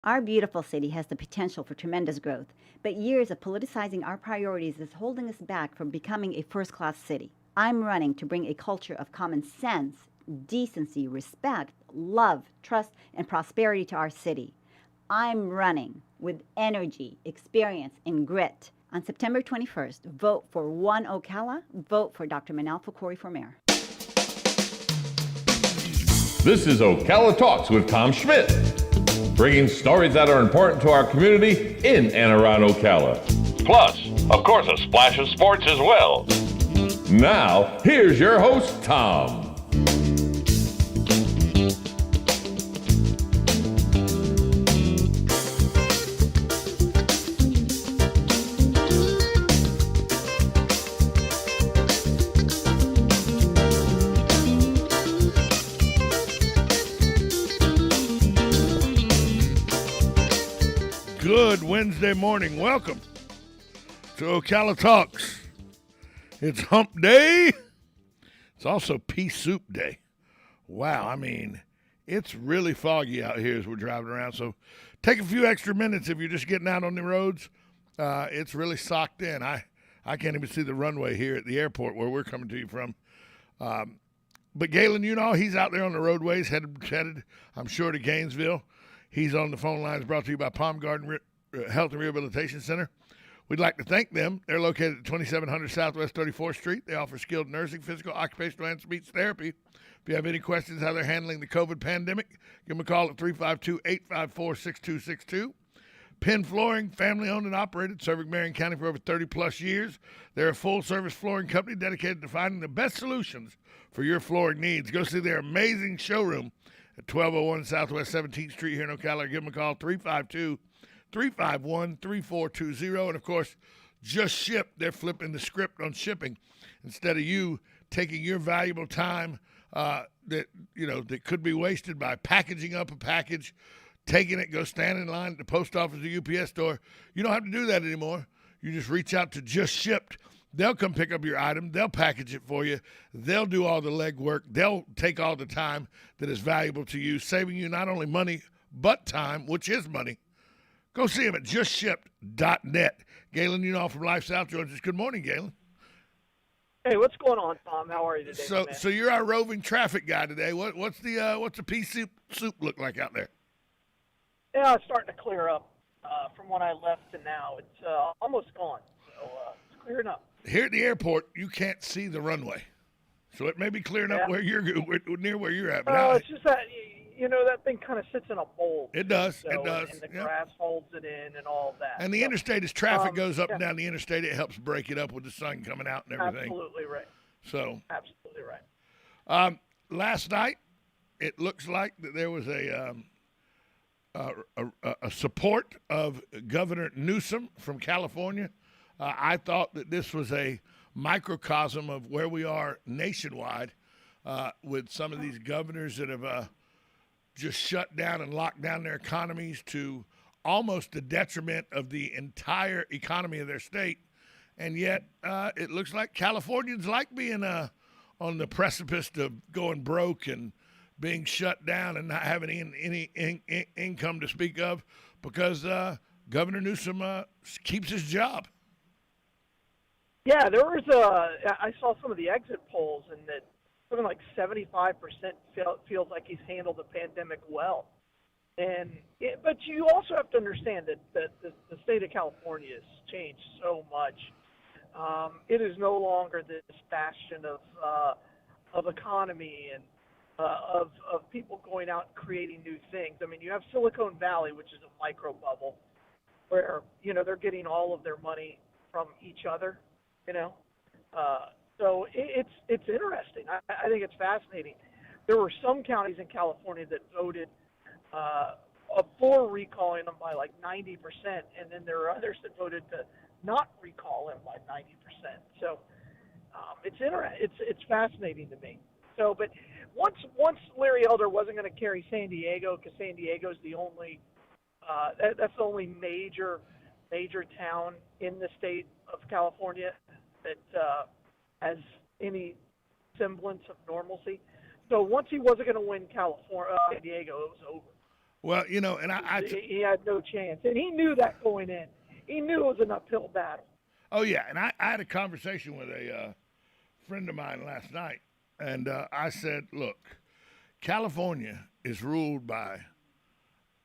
Our beautiful city has the potential for tremendous growth, but years of politicizing our priorities is holding us back from becoming a first class city. I'm running to bring a culture of common sense, decency, respect, love, trust, and prosperity to our city. I'm running with energy, experience, and grit. On September 21st, vote for One Ocala, vote for Dr. Manal Fakori for mayor. This is Ocala Talks with Tom Schmidt, bringing stories that are important to our community in and around Ocala. Plus, of course, a splash of sports as well. Now, here's your host, Tom. Good Wednesday morning. Welcome to Ocala Talks. It's hump day. It's also pea soup day. Wow, I mean, it's really foggy out here as we're driving around. So take a few extra minutes if you're just getting out on the roads. It's really socked in. I can't even see the runway here at the airport where we're coming to you from. But Galen, he's out there on the roadways headed, I'm sure, to Gainesville. He's on the phone lines, brought to you by Palm Garden Health and Rehabilitation Center. We'd like to thank them. They're located at 2700 Southwest 34th Street. They offer skilled nursing, physical, occupational, and speech therapy. If you have any questions how they're handling the COVID pandemic, give them a call at 352-854-6262. Penn Flooring, family-owned and operated, serving Marion County for over 30-plus years. They're a full-service flooring company dedicated to finding the best solutions for your flooring needs. Go see their amazing showroom at 1201 Southwest 17th Street here in Ocala. Give them a call, 352-351-3420. And, of course, Just Ship. They're flipping the script on shipping. Instead of you taking your valuable time that could be wasted by packaging up a package, taking it, go stand in line at the post office or UPS store, you don't have to do that anymore. You just reach out to Just Shipped. They'll come pick up your item. They'll package it for you. They'll do all the legwork. They'll take all the time that is valuable to you, saving you not only money, but time, which is money. Go see them at justshipped.net. Galen from Life South joins us. Good morning, Galen. Hey, what's going on, Tom? How are you today, man? So you're our roving traffic guy today. What's the pea soup look like out there? Yeah, it's starting to clear up from when I left to now. It's almost gone, so it's clearing up. Here at the airport, you can't see the runway, so it may be clearing up near where you're at. But it's just that that thing kind of sits in a bowl. It does. So, it does. And the grass holds it in and all of that. And the interstate, as traffic goes up and down the interstate, it helps break it up with the sun coming out and everything. Absolutely right. So absolutely right. Last night, it looks like that there was a support of Governor Newsom from California. I thought that this was a microcosm of where we are nationwide with some of these governors that have just shut down and locked down their economies to almost the detriment of the entire economy of their state. And yet it looks like Californians like being on the precipice of going broke and being shut down and not having any income to speak of because Governor Newsom keeps his job. Yeah, I saw some of the exit polls, and that something like 75% feels like he's handled the pandemic well. But you also have to understand that the state of California has changed so much. It is no longer this bastion of economy and of people going out and creating new things. I mean, you have Silicon Valley, which is a micro bubble, where they're getting all of their money from each other. So it's interesting. I think it's fascinating. There were some counties in California that voted for recalling them by like 90%, and then there are others that voted to not recall him by 90%. So it's fascinating to me. So, but once Larry Elder wasn't going to carry San Diego because San Diego's the only that's the only major town in the state of California that has any semblance of normalcy. So once he wasn't going to win San Diego, it was over. Well, and He had no chance, and he knew that going in. He knew it was an uphill battle. oh yeah, and I had a conversation with a friend of mine last night, and I said, look, California is ruled by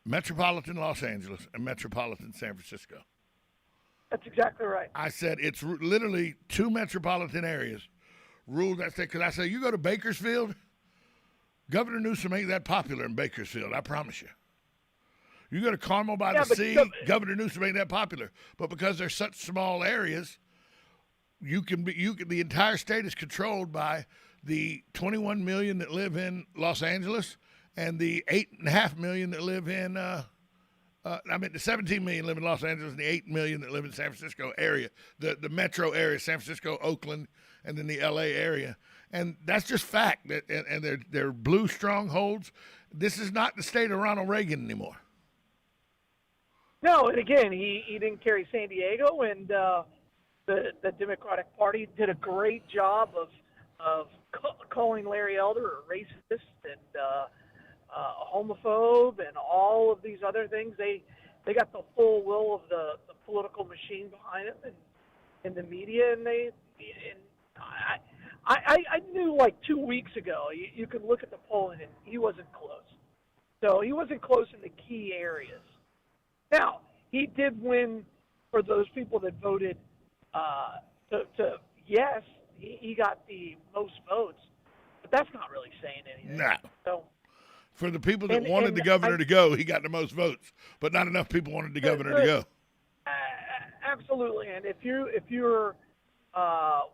metropolitan Los Angeles and metropolitan San Francisco. That's exactly right. I said it's literally two metropolitan areas ruled that state. Because I said, you go to Bakersfield, Governor Newsom ain't that popular in Bakersfield, I promise you. You go to Carmel by the Sea, Governor Newsom ain't that popular. But because they're such small areas, the entire state is controlled by the 21 million that live in Los Angeles and the 8.5 million that live in, the 17 million live in Los Angeles and the 8 million that live in San Francisco area, the metro area, San Francisco, Oakland, and then the L.A. area. And that's just fact. And they're blue strongholds. This is not the state of Ronald Reagan anymore. No, and again, he didn't carry San Diego, and the Democratic Party did a great job of calling Larry Elder a racist and a homophobe and all of these other things. They got the full will of the political machine behind it and the media, and I knew like 2 weeks ago you could look at the polling and he wasn't close. So he wasn't close in the key areas. Now, he did win for those people that voted to yes, he got the most votes, but that's not really saying anything. No. So, for the people that wanted the governor to go, he got the most votes, but not enough people wanted the governor to go. Absolutely, and if you're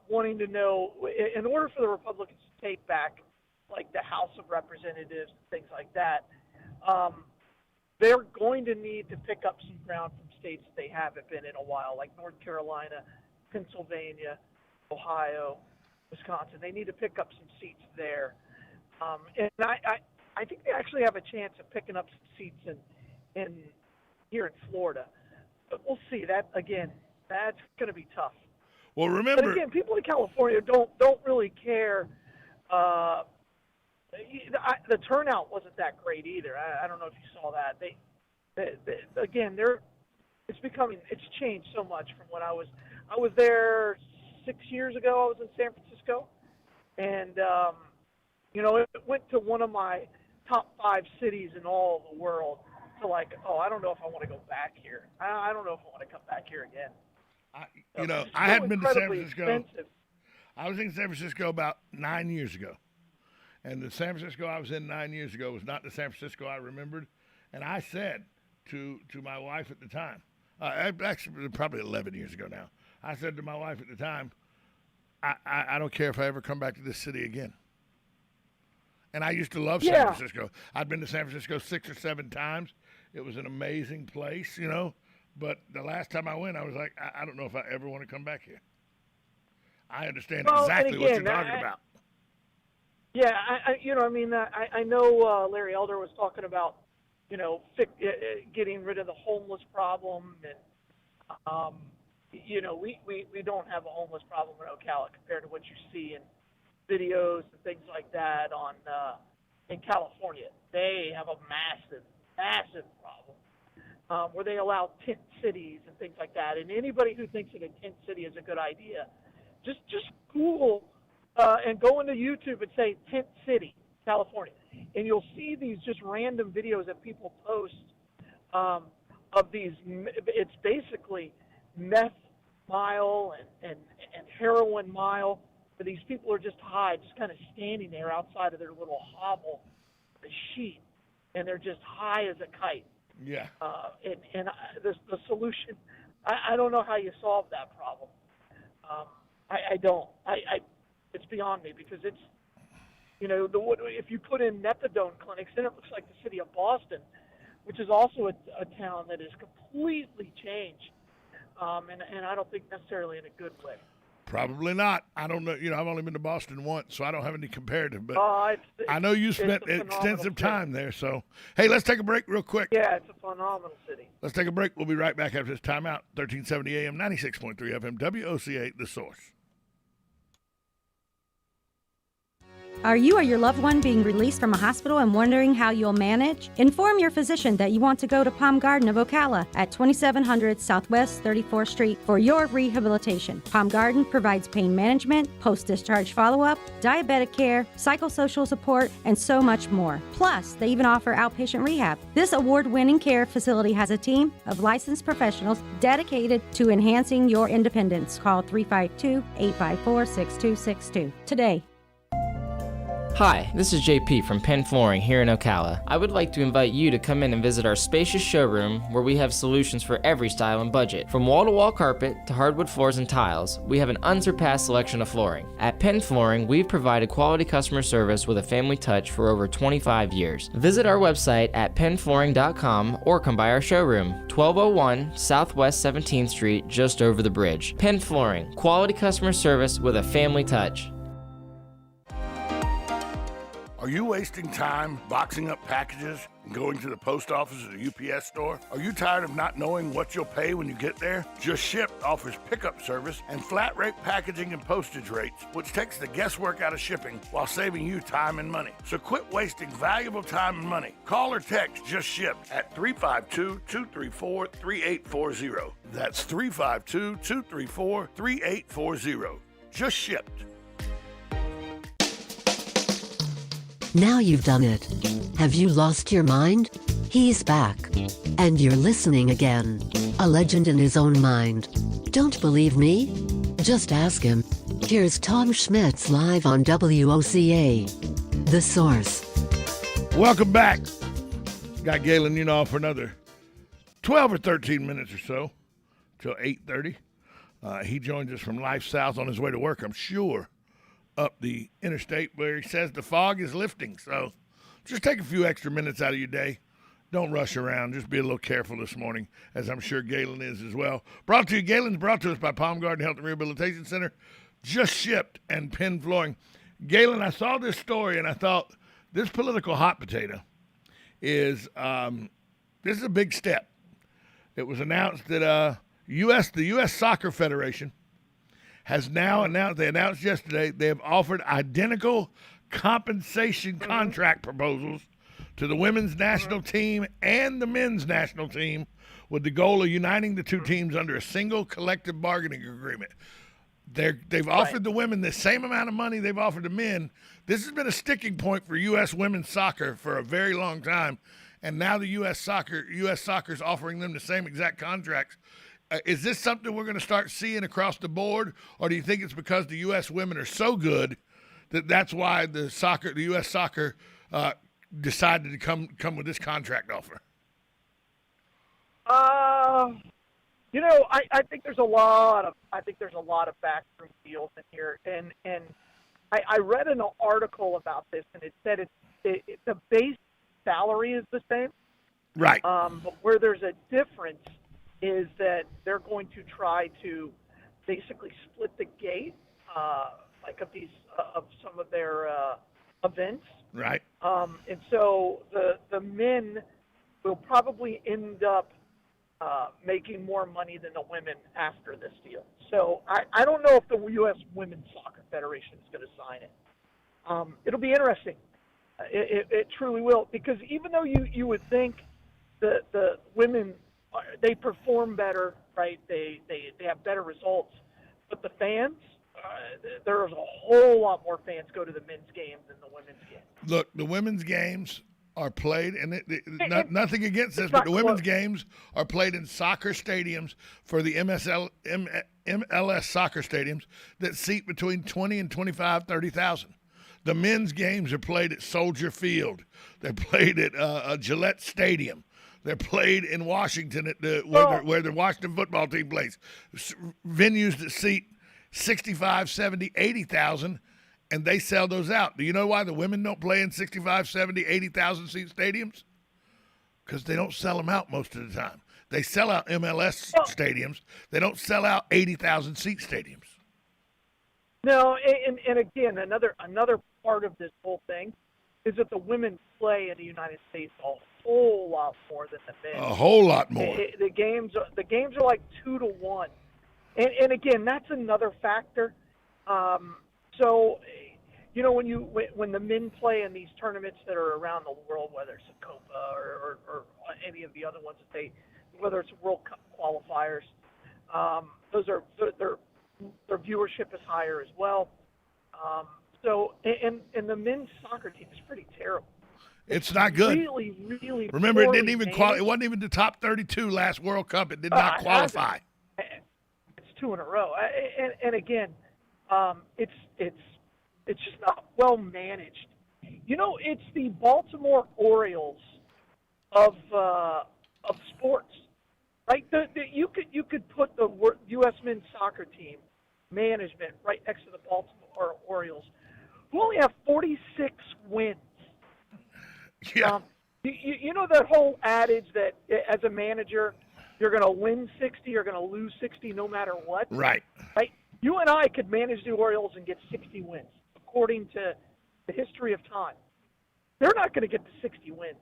wanting to know, in order for the Republicans to take back like the House of Representatives and things like that, they're going to need to pick up some ground from states that they haven't been in a while, like North Carolina, Pennsylvania, Ohio, Wisconsin. They need to pick up some seats there. And I think they actually have a chance of picking up some seats in here in Florida. But we'll see. That again, that's going to be tough. Well, remember, but again, people in California don't really care. The turnout wasn't that great either. I don't know if you saw that. It's changed so much from when I was there 6 years ago. I was in San Francisco, and it went to one of my top 5 cities in all of the world. To like, I don't know if I want to go back here. I don't know if I want to come back here again. I hadn't been to San Francisco. Expensive. I was in San Francisco about 9 years ago. And the San Francisco I was in 9 years ago was not the San Francisco I remembered. And I said to my wife at the time, actually probably 11 years ago now, I said to my wife at the time, I don't care if I ever come back to this city again. And I used to love San Francisco. I'd been to San Francisco 6 or 7 times. It was an amazing place, But the last time I went, I was like, I don't know if I ever want to come back here. I understand exactly what you're talking about. Yeah, I know Larry Elder was talking about, getting rid of the homeless problem, and we don't have a homeless problem in Ocala compared to what you see in videos and things like that in California. They have a massive problem where they allow tent cities and things like that. And anybody who thinks that a tent city is a good idea, just Google and go into YouTube and say tent city, California, and you'll see these just random videos that people post of these. It's basically meth mile and heroin mile. But these people are just high, just kind of standing there outside of their little hovel, the sheet, and they're just high as a kite. Yeah. The solution, I don't know how you solve that problem. I don't. It's beyond me because it's, if you put in methadone clinics, then it looks like the city of Boston, which is also a town that is completely changed, and I don't think necessarily in a good way. Probably not. I don't know. I've only been to Boston once, so I don't have any comparative. But I know you spent extensive time there. So, hey, let's take a break real quick. Yeah, it's a phenomenal city. Let's take a break. We'll be right back after this timeout. 1370 AM, 96.3 FM, WOCA, The Source. Are you or your loved one being released from a hospital and wondering how you'll manage? Inform your physician that you want to go to Palm Garden of Ocala at 2700 Southwest 34th Street for your rehabilitation. Palm Garden provides pain management, post-discharge follow-up, diabetic care, psychosocial support, and so much more. Plus, they even offer outpatient rehab. This award-winning care facility has a team of licensed professionals dedicated to enhancing your independence. Call 352-854-6262 today. Hi, this is JP from Penn Flooring here in Ocala. I would like to invite you to come in and visit our spacious showroom where we have solutions for every style and budget. From wall-to-wall carpet to hardwood floors and tiles, we have an unsurpassed selection of flooring. At Penn Flooring, we've provided quality customer service with a family touch for over 25 years. Visit our website at pennflooring.com or come by our showroom, 1201 Southwest 17th Street, just over the bridge. Penn Flooring, quality customer service with a family touch. Are you wasting time boxing up packages and going to the post office or the UPS store? Are you tired of not knowing what you'll pay when you get there? Just Ship offers pickup service and flat rate packaging and postage rates, which takes the guesswork out of shipping while saving you time and money. So quit wasting valuable time and money. Call or text Just Ship at 352-234-3840. That's 352-234-3840. Just Shipped. Now you've done it. Have you lost your mind? He's back. And you're listening again. A legend in his own mind. Don't believe me? Just ask him. Here's Tom Schmitz live on WOCA. The Source. Welcome back. Got Galen Unaw for another 12 or 13 minutes or so till 8:30. He joins us from Life South on his way to work, I'm sure, up the interstate where he says the fog is lifting. So just take a few extra minutes out of your day. Don't rush around. Just be a little careful this morning, as I'm sure Galen is as well. Galen's brought to us by Palm Garden Health and Rehabilitation Center, Just Shipped, and Penn Flooring. Galen, I saw this story and I thought this political hot potato is this is a big step. It was announced that the U.S. Soccer Federation has now announced, they announced yesterday, they have offered identical compensation contract proposals to the women's national team and the men's national team, with the goal of uniting the two teams under a single collective bargaining agreement. They've offered the women the same amount of money they've offered the men. This has been a sticking point for U.S. women's soccer for a very long time, and now the U.S. Soccer is offering them the same exact contracts. Is this something we're going to start seeing across the board, or do you think it's because the U.S. women are so good that's why the U.S. soccer decided to come with this contract offer? I think there's a lot of backroom deals in here, and I read an article about this, and it said the base salary is the same, right? But where there's a difference is that they're going to try to basically split the gate, of some of their events. Right. And so the men will probably end up making more money than the women after this deal. So I don't know if the U.S. Women's Soccer Federation is going to sign it. It'll be interesting. It truly will, because even though you would think that the women, they perform better, right? They have better results, but the fans, there's a whole lot more fans go to the men's games than the women's games. Look, the women's games are played, and nothing against this, but the women's games are played in soccer stadiums for the MLS soccer stadiums that seat between 20 and 25, 30,000. The men's games are played at Soldier Field. They're played at Gillette Stadium. They're played in Washington at where the Washington football team plays. Venues that seat 65, 70, 80,000, and they sell those out. Do you know why the women don't play in 65, 70, 80,000 seat stadiums? Because they don't sell them out most of the time. They sell out MLS stadiums. They don't sell out 80,000 seat stadiums. No, and again, another part of this whole thing is that the women play in the United States a whole lot more than the men. A whole lot more. The games are like 2-1, and again, that's another factor. So, when the men play in these tournaments that are around the world, whether it's a Copa or any of the other ones whether it's World Cup qualifiers, their viewership is higher as well. And the men's soccer team is pretty terrible. It's not good. Really, really. Remember, it didn't even It wasn't even the top 32 last World Cup. It did not qualify. It's 2 in a row. And again, it's just not well managed. It's the Baltimore Orioles of sports. Right? You could put the U.S. men's soccer team management right next to the Baltimore Orioles, who only have 46 wins. Yeah. You know that whole adage that as a manager, you're going to win 60, you're going to lose 60 no matter what? Right. Right? You and I could manage the Orioles and get 60 wins, according to the history of time. They're not going to get the 60 wins.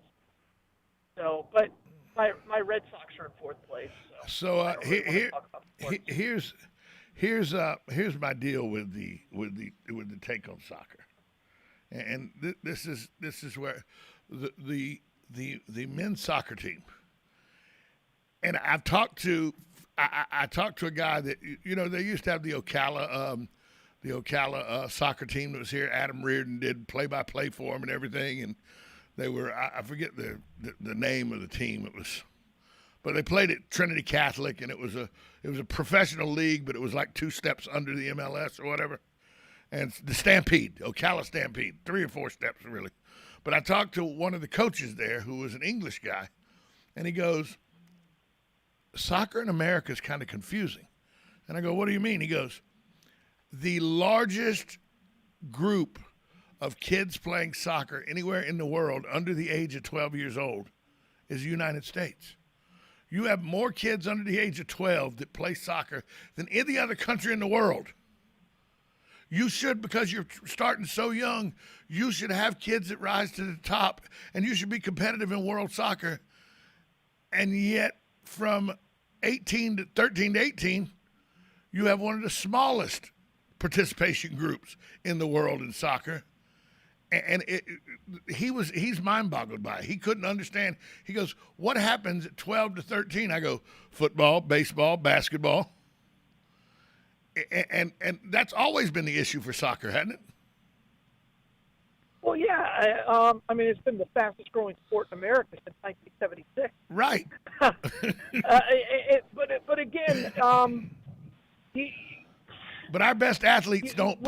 So, but my Red Sox are in 4th place. So here's my deal with the take on soccer, and this is where the men's soccer team, and I've talked to I talked to a guy that they used to have the Ocala soccer team that was here. Adam Reardon did play-by-play for them and everything, and they were I forget the name of the team. But they played at Trinity Catholic, and it was a professional league, but it was like 2 steps under the MLS or whatever. And the Stampede, Ocala Stampede, 3 or 4 steps really. But I talked to one of the coaches there who was an English guy, and he goes, soccer in America is kind of confusing. And I go, what do you mean? He goes, the largest group of kids playing soccer anywhere in the world under the age of 12 years old is the United States. You have more kids under the age of 12 that play soccer than any other country in the world. You should, because you're starting so young, you should have kids that rise to the top, and you should be competitive in world soccer. And yet, from 13 to 18, you have one of the smallest participation groups in the world in soccer. And he's mind-boggled by it. He couldn't understand. He goes, what happens at 12 to 13? I go, football, baseball, basketball. And that's always been the issue for soccer, hasn't it? Well, yeah. I mean, it's been the fastest-growing sport in America since 1976. Right. But again, but our best athletes don't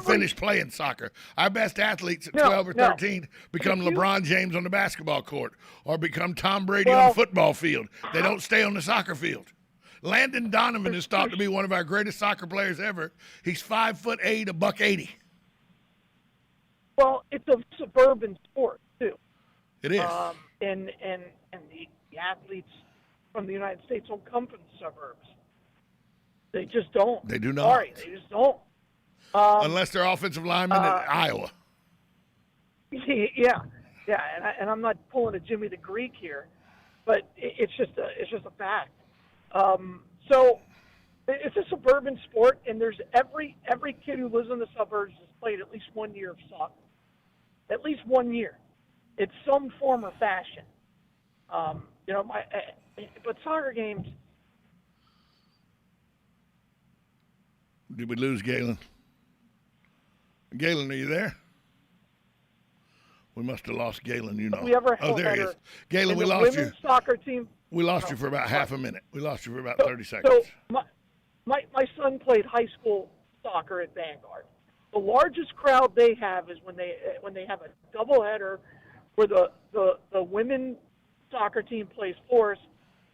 finish playing soccer. Our best athletes at 12 or 13 become LeBron James on the basketball court or become Tom Brady on the football field. They don't stay on the soccer field. Landon Donovan is thought to be one of our greatest soccer players ever. He's 5'8", $180. Well, it's a suburban sport too. It is. And the athletes from the United States don't come from the suburbs. They just don't. They do not. Sorry, they just don't. Unless they're offensive linemen in Iowa. Yeah, and I'm not pulling a Jimmy the Greek here, but it's just a fact. So it's a suburban sport, and there's every kid who lives in the suburbs has played at least 1 year of soccer. At least 1 year. It's some form or fashion. But soccer games. Did we lose Galen? Galen, are you there? We must have lost Galen, there he is. Galen, we lost you. Women's soccer team. We lost you for about half a minute. We lost you for about 30 seconds. So my son played high school soccer at Vanguard. The largest crowd they have is when they have a doubleheader where the women's soccer team plays for us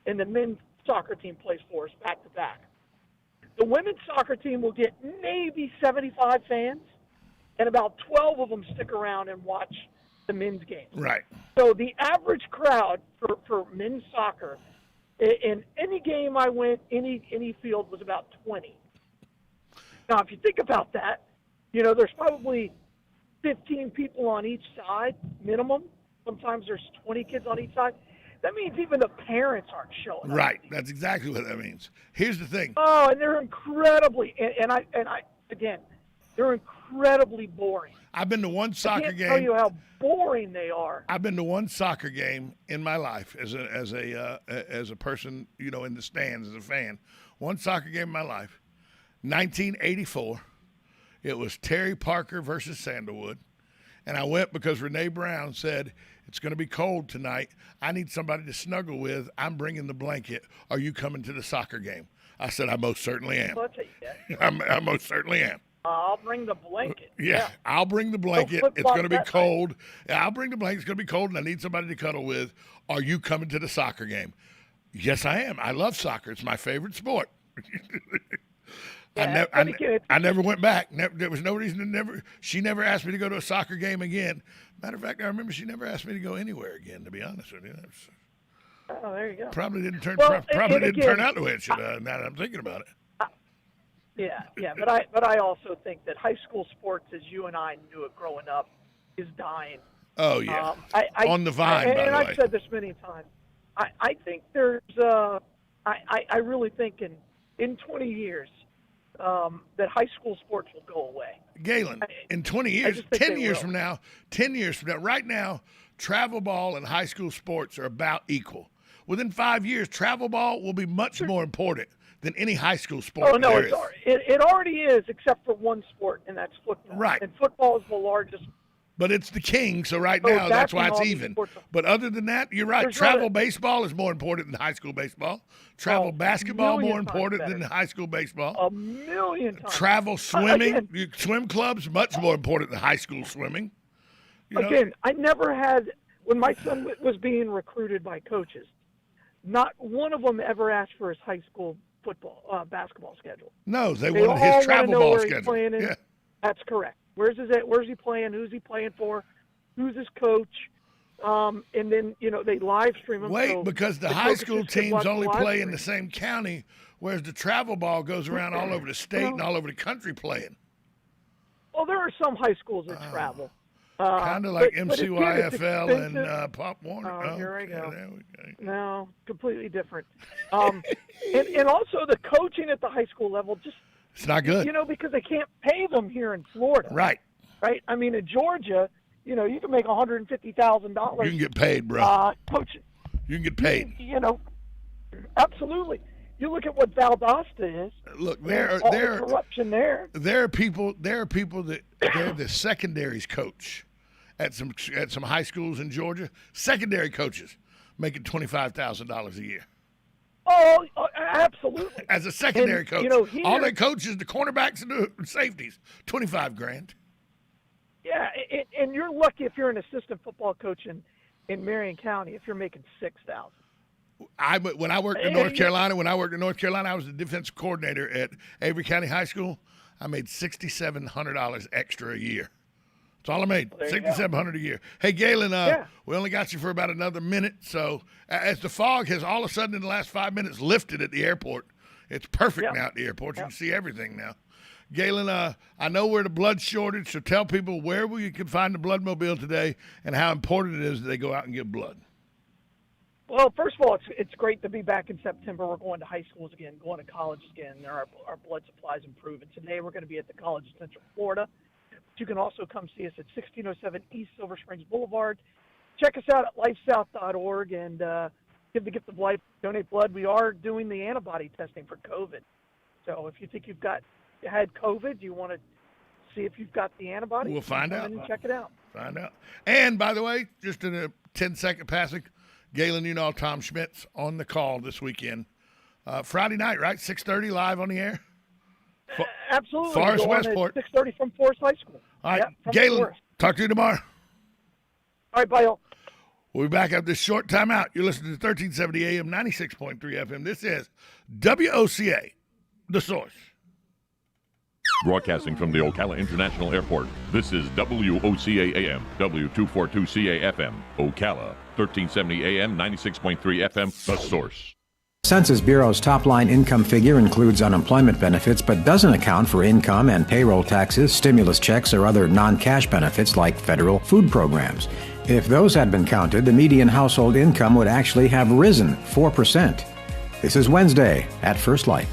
and the men's soccer team plays for us back to back. The women's soccer team will get maybe 75 fans, and about 12 of them stick around and watch the men's games. Right. So the average crowd for men's soccer in any game I went, any field, was about 20. Now, if you think about that, there's probably 15 people on each side, minimum. Sometimes there's 20 kids on each side. That means even the parents aren't showing up. Right. That's exactly what that means. Here's the thing. Oh, and they're incredibly, and I again, they're incredibly incredibly boring. I've been to one I soccer can't game. tell you how boring they are. I've been to one soccer game in my life as a person, in the stands as a fan. One soccer game in my life, 1984. It was Terry Parker versus Sandalwood, and I went because Renee Brown said it's going to be cold tonight. I need somebody to snuggle with. I'm bringing the blanket. Are you coming to the soccer game? I said I most certainly am. Well, I'll tell you that. I most certainly am. I'll bring the blanket. Yeah, I'll bring the blanket. It's going to be cold. Yeah, I'll bring the blanket. It's going to be cold, and I need somebody to cuddle with. Are you coming to the soccer game? Yes, I am. I love soccer. It's my favorite sport. I never went back. There was no reason to she never asked me to go to a soccer game again. Matter of fact, I remember she never asked me to go anywhere again, to be honest with you. Oh, there you go. Probably didn't turn Again, turn out the way it should have, now that I'm thinking about it. Yeah, but I also think that high school sports, as you and I knew it growing up, is dying. Oh yeah, on the vine. And by the way, I've said this many times. I think there's. I really think in 20 years that high school sports will go away. Galen, in 20 years, 10 years from now, right now, travel ball and high school sports are about equal. Within 5 years, travel ball will be much more important than any high school sport. Oh, no, it already is, except for one sport, and that's football. Right. And football is the largest. But it's the king, so right now that's why it's even. But other than that, you're right. Travel baseball is more important than high school baseball. Travel basketball more important than high school baseball. A million times. Travel swimming, swim clubs much more important than high school swimming. Again, I never had, when my son was being recruited by coaches, not one of them ever asked for his high school basketball schedule. No, they wanted his travel ball schedule. Yeah. That's correct. Where's he playing? Who's he playing for? Who's his coach? And then, they live stream them. Wait, because the high school teams only play in the same county, whereas the travel ball goes around all over the state and all over the country playing. Well, there are some high schools that travel. Kind of like MCYFL and Pop Warner. Oh, here I go. There we go. No, completely different. And also the coaching at the high school level it's not good. Because they can't pay them here in Florida. Right. Right? I mean, in Georgia, you can make $150,000. You can get paid, bro. Coaching. You can get paid. Absolutely. You look at what Valdosta is. Look, there corruption there. There are people that they're the secondaries coach at some high schools in Georgia. Secondary coaches making $25,000 a year. Oh, absolutely. As a secondary coach, all they coach is the cornerbacks and the safeties. $25,000. Yeah, and you're lucky if you're an assistant football coach in Marion County if you're making $6,000. When I worked in North Carolina, I was the defensive coordinator at Avery County High School. I made $6,700 extra a year. That's all I made, $6,700 a year. Hey, Galen, we only got you for about another minute. So as the fog has all of a sudden in the last 5 minutes lifted at the airport, it's perfect now at the airport. You can see everything now. Galen, I know we're at a blood shortage, so tell people where you can find the Bloodmobile today and how important it is that they go out and give blood. Well, first of all, it's great to be back in September. We're going to high schools again, going to colleges again. Our blood supply's improving. Today we're going to be at the College of Central Florida. You can also come see us at 1607 East Silver Springs Boulevard. Check us out at lifesouth.org and give the gift of life, donate blood. We are doing the antibody testing for COVID. So if you think you had COVID, you want to see if you've got the antibody, we'll find out. And check it out. Find out. And by the way, just in a 10-second passing, Galen, Tom Schmidt's on the call this weekend. Friday night, right? 6:30 live on the air? Absolutely. Forest Westport. 6:30 from Forest High School. All right, Galen, talk to you tomorrow. All right, bye, y'all. We'll be back after this short timeout. You're listening to 1370 AM, 96.3 FM. This is WOCA, The Source. Broadcasting from the Ocala International Airport, this is WOCA AM, W242CA FM, Ocala, 1370 AM, 96.3 FM, The Source. Census Bureau's top-line income figure includes unemployment benefits but doesn't account for income and payroll taxes, stimulus checks, or other non-cash benefits like federal food programs. If those had been counted, the median household income would actually have risen 4%. This is Wednesday at First Light.